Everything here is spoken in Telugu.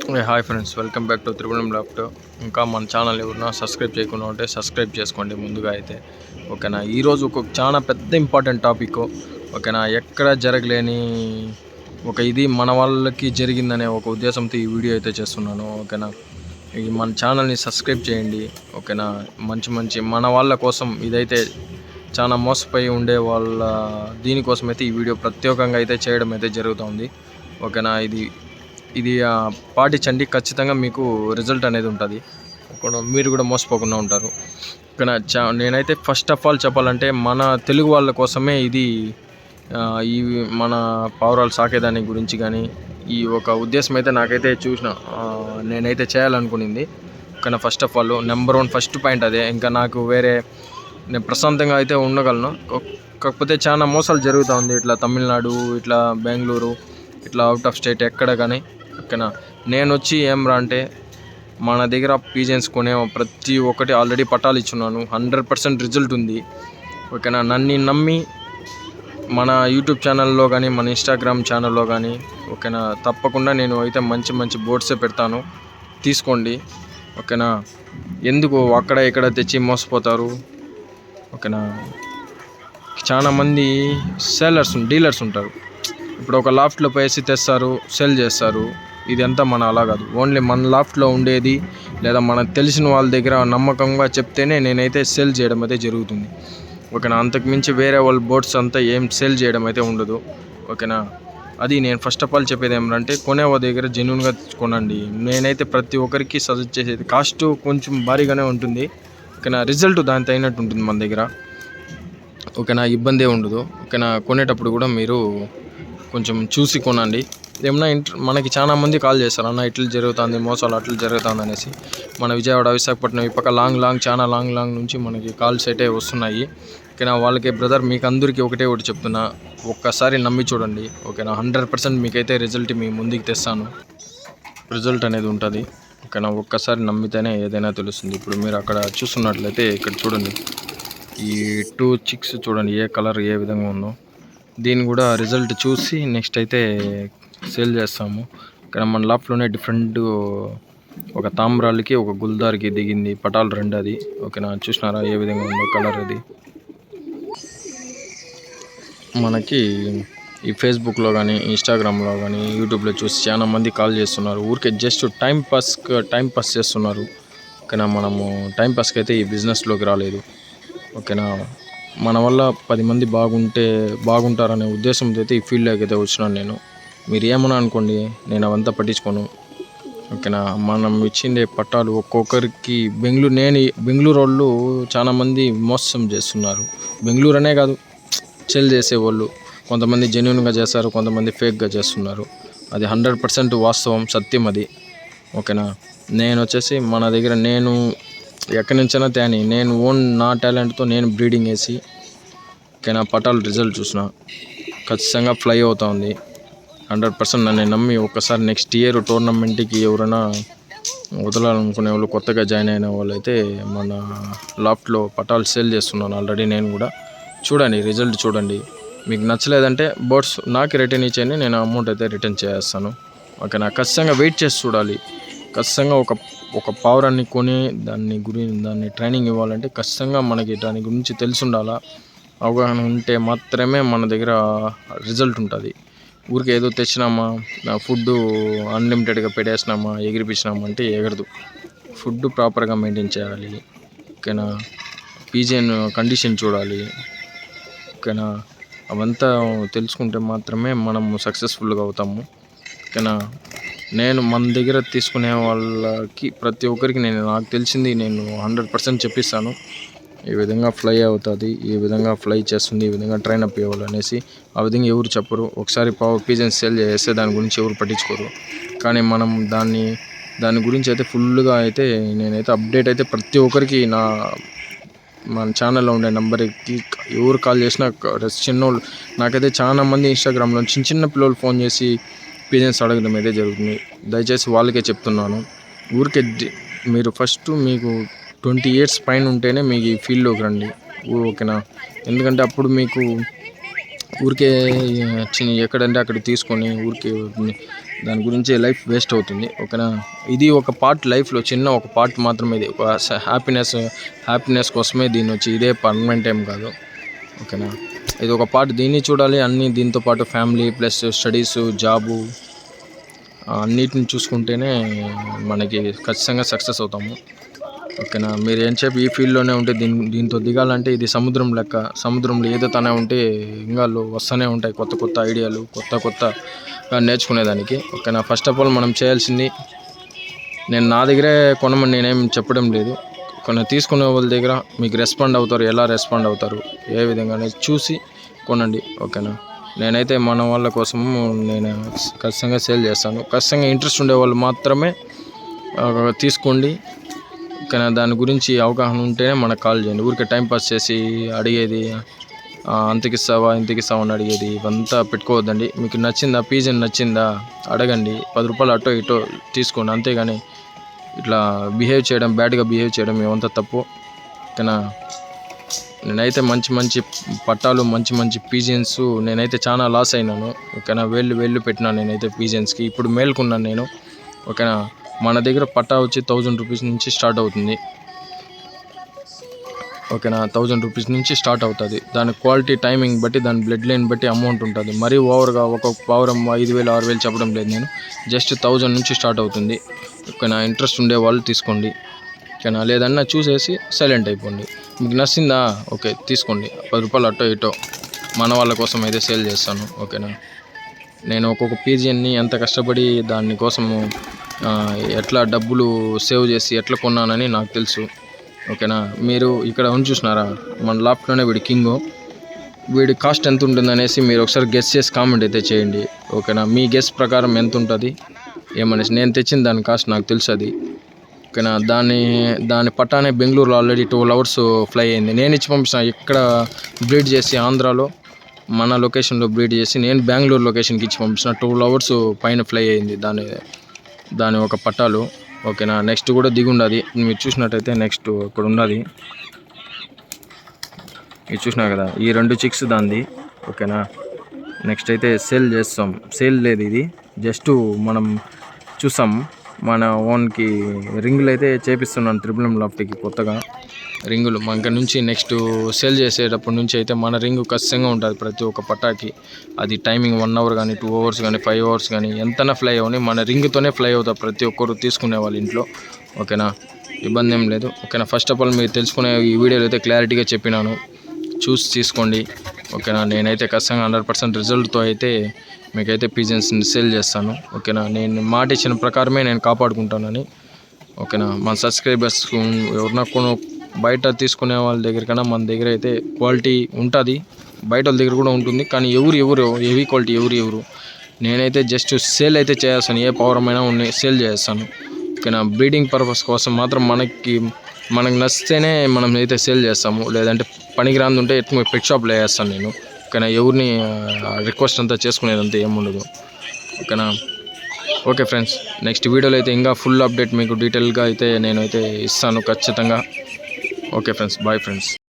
Hi friends, welcome back to Tripuram laptop. ఇంకా మన ఛానల్ ఎవరైనా సబ్స్క్రైబ్ చేయకుండా ఉంటే సబ్స్క్రైబ్ చేసుకోండి ముందుగా అయితే. ఓకేనా, ఈరోజు ఒక చాలా పెద్ద ఇంపార్టెంట్ టాపిక్. ఓకేనా, ఎక్కడ జరగలేని ఇది మన వాళ్ళకి జరిగిందనే ఒక ఉద్దేశంతో ఈ వీడియో అయితే చేస్తున్నాను. ఓకేనా, ఇది మన ఛానల్ని సబ్స్క్రైబ్ చేయండి. ఓకేనా, మంచి మన వాళ్ళ కోసం ఇదైతే చాలా మోసపోయి ఉండే వాళ్ళ దీనికోసం అయితే ఈ వీడియో ప్రత్యేకంగా అయితే చేయడం అయితే జరుగుతుంది. ఓకేనా, ఇది పాటించండి, ఖచ్చితంగా మీకు రిజల్ట్ అనేది ఉంటుంది. మీరు కూడా మోసపోకుండా ఉంటారు. ఓకేనా, నేనైతే ఫస్ట్ ఆఫ్ ఆల్ చెప్పాలంటే మన తెలుగు వాళ్ళ కోసమే ఇది ఈ మన పావురాలు సాకేదాని గురించి కానీ ఈ ఒక ఉద్దేశం అయితే నాకైతే నేనైతే చేయాలనుకునింది. ఓకేనా, first of all number 1 first point అదే. ఇంకా నాకు నేను ప్రశాంతంగా అయితే ఉండగలను. కాకపోతే చాలా మోసాలు జరుగుతూ ఉంది, ఇట్లా తమిళనాడు, ఇట్లా బెంగళూరు, ఇట్లా అవుట్ ఆఫ్ స్టేట్ ఎక్కడ కానీ. ఓకేనా, నేను వచ్చి అంటే మన దగ్గర పీజెన్స్ కొనే ప్రతి ఒక్కటి ఆల్రెడీ పట్టాలు ఇచ్చున్నాను. 100% రిజల్ట్ ఉంది. ఓకేనా, నన్ను నమ్మి మన యూట్యూబ్ ఛానల్లో కానీ మన ఇన్స్టాగ్రామ్ ఛానల్లో కానీ ఓకేనా తప్పకుండా నేను అయితే మంచి బోర్డ్సే పెడతాను, తీసుకోండి. ఓకేనా, ఎందుకు అక్కడ ఇక్కడ తెచ్చి మోసపోతారు. ఓకేనా, చాలామంది డీలర్స్ ఉంటారు. ఇప్పుడు ఒక లాఫ్ట్లో పోయేసి తెస్తారు, సెల్ చేస్తారు. ఇది అంతా అలా కాదు. ఓన్లీ మన లాఫ్ట్లో ఉండేది లేదా మనకు తెలిసిన వాళ్ళ దగ్గర నమ్మకంగా చెప్తేనే నేనైతే సేల్ చేయడం అయితే జరుగుతుంది. ఓకేనా, అంతకుమించి వేరే వాళ్ళ బోర్డ్స్ అంతా ఏం సేల్ చేయడం అయితే ఉండదు. ఓకేనా, అది నేను ఫస్ట్ ఆఫ్ ఆల్ చెప్పేది ఏమంటే కొనే వాళ్ళ దగ్గర జెన్యూన్గా కొనండి. నేనైతే ప్రతి ఒక్కరికి సజెస్ట్ చేసేది కాస్ట్ కొంచెం భారీగానే ఉంటుంది. ఓకేనా, రిజల్ట్ దానికి అయినట్టు ఉంటుంది మన దగ్గర. ఓకేనా, ఇబ్బంది ఉండదు. ఓకేనా, కొనేటప్పుడు కూడా మీరు కొంచెం చూసి కొనండి. ఏమన్నా మనకి చాలా మంది కాల్ చేస్తారు, అన్న ఇట్లా జరుగుతుంది, మోసాలు అట్లా జరుగుతుంది అనేసి. మన విజయవాడ, విశాఖపట్నం ఈ పక్క చాలా లాంగ్ నుంచి మనకి కాల్స్ అయితే వస్తున్నాయి. ఓకేనా, వాళ్ళకి బ్రదర్ మీకు అందరికీ ఒకటి చెప్తున్నా, ఒక్కసారి నమ్మి చూడండి. ఓకేనా, 100% మీకైతే రిజల్ట్ మీ ముందుకు తెస్తాను. రిజల్ట్ అనేది ఉంటుంది. ఓకేనా, ఒక్కసారి నమ్మితేనే ఏదైనా తెలుస్తుంది. ఇప్పుడు మీరు అక్కడ చూస్తున్నట్లయితే ఇక్కడ చూడండి, ఈ 2 చిక్స్ చూడండి, ఏ కలర్ ఏ విధంగా ఉందో. దీన్ని కూడా రిజల్ట్ చూసి నెక్స్ట్ అయితే సేల్ చేస్తాము. ఇక్కడ మన లాఫ్ట్లోనే డిఫరెంట్ ఒక తామ్రాలకి ఒక గుల్దార్కి దిగింది పటాలు 2 అది. ఓకేనా, చూసినారా ఏ విధంగా ఉందో కలర్. అది మనకి ఈ ఫేస్బుక్లో కానీ ఇన్స్టాగ్రామ్లో కానీ యూట్యూబ్లో చూసి చాలా మంది కాల్ చేస్తున్నారు. ఊరికే జస్ట్ టైం పాస్ చేస్తున్నారు. ఓకేనా, మనము టైం పాస్కి అయితే ఈ బిజినెస్లోకి రాలేదు. ఓకేనా, మన వల్ల 10 మంది బాగుంటారనే ఉద్దేశంతో అయితే ఈ ఫీల్డ్లోకి అయితే వచ్చినాను నేను. మీరు ఏమన్నా అనుకోండి, నేను అవంతా పట్టించుకోను. ఓకేనా, మనం ఇచ్చిండే పట్టాలు ఒక్కొక్కరికి బెంగళూరు వాళ్ళు చాలామంది మోసం చేస్తున్నారు. బెంగళూరు అనే కాదు, సెల్ చేసేవాళ్ళు కొంతమంది జెన్యూన్గా చేస్తారు, కొంతమంది ఫేక్గా చేస్తున్నారు. అది 100% వాస్తవం, సత్యం అది. ఓకేనా, నేను వచ్చేసి మన దగ్గర నేను ఎక్కడి నుంచైనా నేను నా టాలెంట్తో నేను బ్రీడింగ్ వేసి ఓకేనా పటాలు రిజల్ట్ చూసిన ఖచ్చితంగా ఫ్లై అవుతా ఉంది. 100% నన్ను నమ్మి ఒక్కసారి నెక్స్ట్ ఇయర్ టోర్నమెంట్కి ఎవరైనా వదలాలనుకునే వాళ్ళు, కొత్తగా జాయిన్ అయిన వాళ్ళు అయితే మన లాఫ్ట్లో పటాలు సేల్ చేస్తున్నాను ఆల్రెడీ. నేను కూడా చూడండి, రిజల్ట్ చూడండి. మీకు నచ్చలేదంటే బోర్డ్స్ నాకు రిటర్న్ ఇచ్చేయండి, నేను అమౌంట్ అయితే రిటర్న్ చేస్తాను. ఓకేనా, ఖచ్చితంగా వెయిట్ చేసి చూడాలి. ఖచ్చితంగా ఒక పావురాన్ని కొని దాన్ని ట్రైనింగ్ ఇవ్వాలంటే ఖచ్చితంగా మనకి దాని గురించి తెలిసి ఉండాలా, అవగాహన ఉంటే మాత్రమే మన దగ్గర రిజల్ట్ ఉంటుంది. ఊరికి ఏదో తెచ్చినామా, ఫుడ్ అన్లిమిటెడ్గా పెట్టేసినామా, ఎగిరిపించినామా అంటే ఎగరదు. ఫుడ్ ప్రాపర్గా మెయింటైన్ చేయాలి. ఓకేనా, పీజియన్ కండిషన్ చూడాలి. ఓకేనా, అవంతా తెలుసుకుంటే మాత్రమే మనము సక్సెస్ఫుల్గా అవుతాము. ఓకేనా, నేను మన దగ్గర తీసుకునే వాళ్ళకి ప్రతి ఒక్కరికి నాకు తెలిసింది నేను 100% చెప్పిస్తాను. ఈ విధంగా ఫ్లై అవుతుంది, ఈ విధంగా ఫ్లై చేస్తుంది, ఈ విధంగా ట్రైన్ అప్ ఇవ్వాలి అనేసి. ఆ విధంగా ఎవరు చెప్పరు. ఒకసారి పీజెన్స్ సేల్ చేస్తే దాని గురించి ఎవరు పట్టించుకోరు. కానీ మనం దాని గురించి అయితే ఫుల్గా అయితే నేనైతే అప్డేట్ అయితే ప్రతి ఒక్కరికి మన ఛానల్లో ఉండే నెంబర్కి ఎవరు కాల్ చేసినా చిన్నోళ్ళు నాకైతే చాలా మంది ఇన్స్టాగ్రామ్లో చిన్న పిల్లలు ఫోన్ చేసి పీజెన్స్ అడగడం అయితే జరుగుతుంది. దయచేసి వాళ్ళకే చెప్తున్నాను, ఊరికే మీరు ఫస్ట్ మీకు 20 years పైన ఉంటేనే మీకు ఈ ఫీల్డ్లోకి రండి. ఓకేనా, ఎందుకంటే అప్పుడు మీకు ఊరికే ఎక్కడంటే అక్కడ తీసుకొని ఊరికే దాని గురించి లైఫ్ వేస్ట్ అవుతుంది. ఓకేనా, ఇది ఒక పార్ట్ లైఫ్లో, చిన్న ఒక పార్ట్ మాత్రమే. ఇది ఒక హ్యాపీనెస్ కోసమే దీన్ని వచ్చి, ఇదే పర్మనెంట్ ఏం కాదు. ఓకేనా, ఇది ఒక పార్ట్, దీన్ని చూడాలి. అన్నీ దీంతో పాటు ఫ్యామిలీ ప్లస్ స్టడీసు, జాబు అన్నిటిని చూసుకుంటేనే మనకి ఖచ్చితంగా సక్సెస్ అవుతాము. ఓకేనా, మీరు ఏం చెప్పి ఈ ఫీల్డ్లోనే ఉంటే దీంతో దిగాలంటే ఇది సముద్రం లెక్క. సముద్రంలో ఈదుతూనే ఉంటే ఇంకా వస్తూనే ఉంటాయి కొత్త కొత్త ఐడియాలు, కొత్తగా నేర్చుకునేదానికి. ఓకేనా, ఫస్ట్ ఆఫ్ ఆల్ మనం చేయాల్సింది, నేను నా దగ్గరే కొనమని నేనేం చెప్పడం లేదు. కొన్ని తీసుకునే వాళ్ళ దగ్గర మీకు రెస్పాండ్ అవుతారు, ఎలా రెస్పాండ్ అవుతారు, ఏ విధంగా చూసి కొనండి. ఓకేనా, నేనైతే మన వాళ్ళ కోసము నేను ఖచ్చితంగా సేల్ చేస్తాను. ఖచ్చితంగా ఇంట్రెస్ట్ ఉండే వాళ్ళు మాత్రమే తీసుకోండి. ఓకేనా, దాని గురించి అవగాహన ఉంటేనే మనకు కాల్ చేయండి. ఊరికే టైంపాస్ చేసి అడిగేది, అంతకిస్తావా ఇంతకిస్తావా అని అడిగేది ఇవంతా పెట్టుకోవద్దండి. మీకు నచ్చిందా, పీజన్ నచ్చిందా అడగండి, 10 రూపాయలు అటో ఇటో తీసుకోండి. అంతేగాని ఇట్లా బ్యాడ్గా బిహేవ్ చేయడం ఇవంతా తప్పు. ఓకేనా, నేనైతే మంచి పట్టాలు, మంచి పీజియన్స్ నేనైతే చాలా లాస్ అయినాను. ఓకేనా, వేళ్ళు పెట్టినాను నేనైతే పీజియన్స్కి. ఇప్పుడు మేల్కొన్నాను నేను. ఓకేనా, మన దగ్గర పట్టా వచ్చి 1000 రూపీస్ నుంచి స్టార్ట్ అవుతుంది. ఓకేనా, 1000 రూపీస్ నుంచి స్టార్ట్ అవుతుంది. దాని క్వాలిటీ, టైమింగ్ బట్టి, దాని బ్లడ్ లైన్ బట్టి అమౌంట్ ఉంటుంది. మరీ ఓవర్గా ఒక్కొక్క పావురం 5000 6000 చెప్పడం లేదు నేను. జస్ట్ 1000 నుంచి స్టార్ట్ అవుతుంది. ఓకేనా, ఇంట్రెస్ట్ ఉండే వాళ్ళు తీసుకోండి. ఓకేనా, లేదన్నా చూసేసి సైలెంట్ అయిపోండి. మీకు నచ్చిందా, ఓకే తీసుకోండి. 10 రూపాయలు అటో ఇటో మన వాళ్ళ కోసం అయితే సేల్ చేస్తాను. ఓకేనా, నేను ఒక్కొక్క పీజియన్ని ఎంత కష్టపడి దానికోసము ఎట్లా డబ్బులు సేవ్ చేసి ఎట్లా కొన్నానని నాకు తెలుసు. ఓకేనా, మీరు ఇక్కడ చూసినారా, మన లాప్ట్లోనే వీడి కింగు. వీడి కాస్ట్ ఎంత ఉంటుంది అనేసి మీరు ఒకసారి గెస్ చేసి కామెంట్ అయితే చేయండి. ఓకేనా, మీ గెస్ ప్రకారం ఎంత ఉంటుంది ఏమనేసి. నేను తెచ్చిన దాని కాస్ట్ నాకు తెలుసు అది. ఓకేనా, దాని పట్టానే బెంగళూరులో ఆల్రెడీ 12 hours ఫ్లై అయింది. నేను ఇచ్చి పంపిస్తాను. ఇక్కడ బ్రీడ్ చేసి ఆంధ్రాలో మన లొకేషన్లో బ్రీడ్ చేసి నేను బెంగళూరు లొకేషన్కి ఇచ్చి పంపిస్తున్న. 12 hours పైన ఫ్లై అయింది దాని ఒక పట్టాలు. ఓకేనా, నెక్స్ట్ కూడా దిగుండది. మీరు చూసినట్టయితే నెక్స్ట్ ఇక్కడ ఉన్నది, ఇది చూసినా కదా, ఈ 2 chicks దాంది. ఓకేనా, నెక్స్ట్ అయితే సేల్ చేస్తాం. సేల్ లేదు, ఇది జస్ట్ మనం చూసాం. మన ఓన్కి రింగులు అయితే చేపిస్తున్నాను త్రిబుల్ లాఫ్ట్కి కొత్తగా రింగులు. మన నుంచి నెక్స్ట్ సేల్ చేసేటప్పటి నుంచి అయితే మన రింగు ఖచ్చితంగా ఉంటుంది ప్రతి ఒక్క పట్టాకి. అది టైమింగ్ 1 hour కానీ 2 hours కానీ 5 hours కానీ ఎంతైనా ఫ్లై అవని, మన రింగుతోనే ఫ్లై అవుతారు ప్రతి ఒక్కరు తీసుకునే వాళ్ళ ఇంట్లో. ఓకేనా, ఇబ్బంది ఏం లేదు. ఓకేనా, ఫస్ట్ ఆఫ్ ఆల్ మీరు తెలుసుకునే ఈ వీడియోలో అయితే క్లారిటీగా చెప్పినాను, చూసి తీసుకోండి. ఓకేనా, నేనైతే ఖచ్చితంగా 100% రిజల్ట్తో అయితే మీకైతే పీజన్స్ని సేల్ చేస్తాను. ఓకేనా, నేను మాట ఇచ్చిన ప్రకారమే నేను కాపాడుకుంటానని. ఓకేనా, మన సబ్స్క్రైబర్స్ ఎవరినా బయట తీసుకునే వాళ్ళ దగ్గర కన్నా మన దగ్గర అయితే క్వాలిటీ ఉంటుంది. బయట వాళ్ళ దగ్గర కూడా ఉంటుంది, కానీ ఎవరు హెవీ క్వాలిటీ ఎవరు నేనైతే జస్ట్ సేల్ అయితే చేస్తాను. ఏ పౌరమైనా ఉన్నాయి సేల్ చేస్తాను. ఓకేనా, బ్రీడింగ్ పర్పస్ కోసం మాత్రం మనకు నచ్చితేనే మనం అయితే సేల్ చేస్తాము. లేదంటే పనికి రాంది ఉంటే పెట్ షాప్లో వేస్తాను నేను. ఓకేనా, ఎవరిని రిక్వెస్ట్ అంతా చేసుకునేదంతా ఏముండదు. ఓకేనా, ఓకే ఫ్రెండ్స్, నెక్స్ట్ వీడియోలో అయితే ఇంకా ఫుల్ అప్డేట్ మీకు డీటెయిల్గా అయితే నేనైతే ఇస్తాను ఖచ్చితంగా. Okay friends, bye friends.